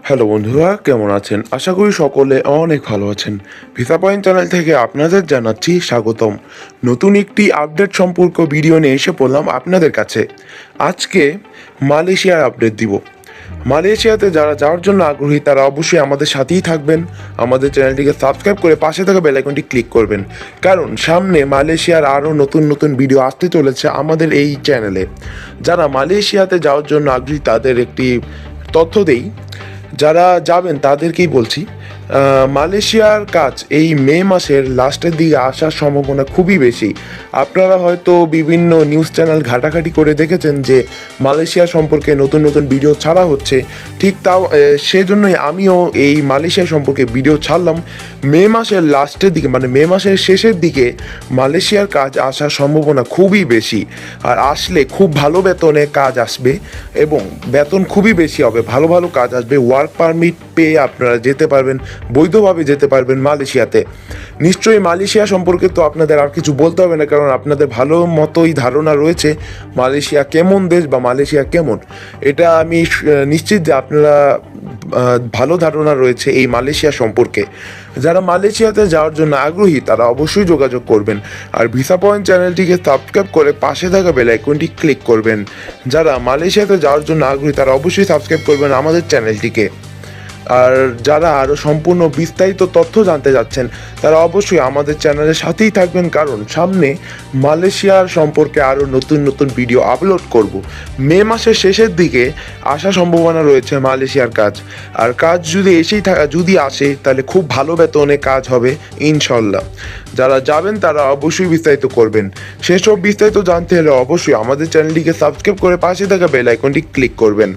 Hello বন্ধুরা, কেমন আছেন? আশা করি সকলে অনেক ভালো আছেন। ভিসা পয়েন্ট চ্যানেল থেকে আপনাদের জানাচ্ছি স্বাগতম। নতুন একটি আপডেট সম্পর্ক ভিডিও নিয়ে এসে পড়লাম আপনাদের কাছে। আজকে মালয়েশিয়ার আপডেট দিব। মালয়েশিয়াতে যারা যাওয়ার জন্য আগ্রহী তারা অবশ্যই আমাদের সাথেই থাকবেন। আমাদের চ্যানেলটিকে সাবস্ক্রাইব করে পাশে থাকা বেল আইকনটি ক্লিক করবেন, কারণ সামনে মালয়েশিয়ার আরও নতুন নতুন ভিডিও আসতে চলেছে আমাদের এই চ্যানেলে। যারা মালয়েশিয়াতে যাওয়ার জন্য আগ্রহী তাদের একটি তথ্য দেই। যারা যাবেন তাদেরকেই বলছি, মালয়েশিয়ার কাজ এই মে মাসের লাস্টের দিকে আসার সম্ভাবনা খুবই বেশি। আপনারা হয়তো বিভিন্ন নিউজ চ্যানেল ঘাটাঘাটি করে দেখেছেন যে মালয়েশিয়া সম্পর্কে নতুন নতুন ভিডিও ছাড়া হচ্ছে। ঠিক তাও সেজন্যই আমিও এই মালয়েশিয়া সম্পর্কে ভিডিও ছাড়লাম। মে মাসের লাস্টের দিকে মানে মে মাসের শেষের দিকে মালয়েশিয়ার কাজ আসার সম্ভাবনা খুবই বেশি। আর আসলে খুব ভালো বেতনে কাজ আসবে এবং বেতন খুবই বেশি হবে, ভালো ভালো কাজ আসবে। ওয়ার্ক পারমিট পেয়ে আপনারা যেতে পারবেন, বৈধভাবে যেতে পারবেন মালয়েশিয়াতে। নিশ্চয়ই মালয়েশিয়া সম্পর্কে তো আপনাদের আর কিছু বলতে হবে না, কারণ আপনাদের ভালো মতোই ধারণা রয়েছে মালয়েশিয়া কেমন দেশ বা মালয়েশিয়া কেমন। এটা আমি নিশ্চিত যে আপনারা ভালো ধারণা রয়েছে এই মালয়েশিয়া সম্পর্কে। যারা মালয়েশিয়াতে যাওয়ার জন্য আগ্রহী তারা অবশ্যই যোগাযোগ করবেন, আর ভিসা পয়েন্ট চ্যানেলটিকে সাবস্ক্রাইব করে পাশে থাকা বেল আইকনটি ক্লিক করবেন। যারা মালয়েশিয়াতে যাওয়ার জন্য আগ্রহী তারা অবশ্যই সাবস্ক্রাইব করবেন আমাদের চ্যানেলটিকে। আর যারা আরও সম্পূর্ণ বিস্তারিত তথ্য জানতে যাচ্ছেন তারা অবশ্যই আমাদের চ্যানেলের সাথেই থাকবেন, কারণ সামনে মালয়েশিয়ার সম্পর্কে আরও নতুন নতুন ভিডিও আপলোড করব। মে মাসের শেষের দিকে আসার সম্ভাবনা রয়েছে মালয়েশিয়ার কাজ। আর কাজ যদি আসে তাহলে খুব ভালো বেতনে কাজ হবে ইনশাল্লাহ। যারা যাবেন তারা অবশ্যই বিস্তারিত করবেন। সেসব বিস্তারিত জানতে হলে অবশ্যই আমাদের চ্যানেলটিকে সাবস্ক্রাইব করে পাশে থাকা বেল আইকনটি ক্লিক করবেন।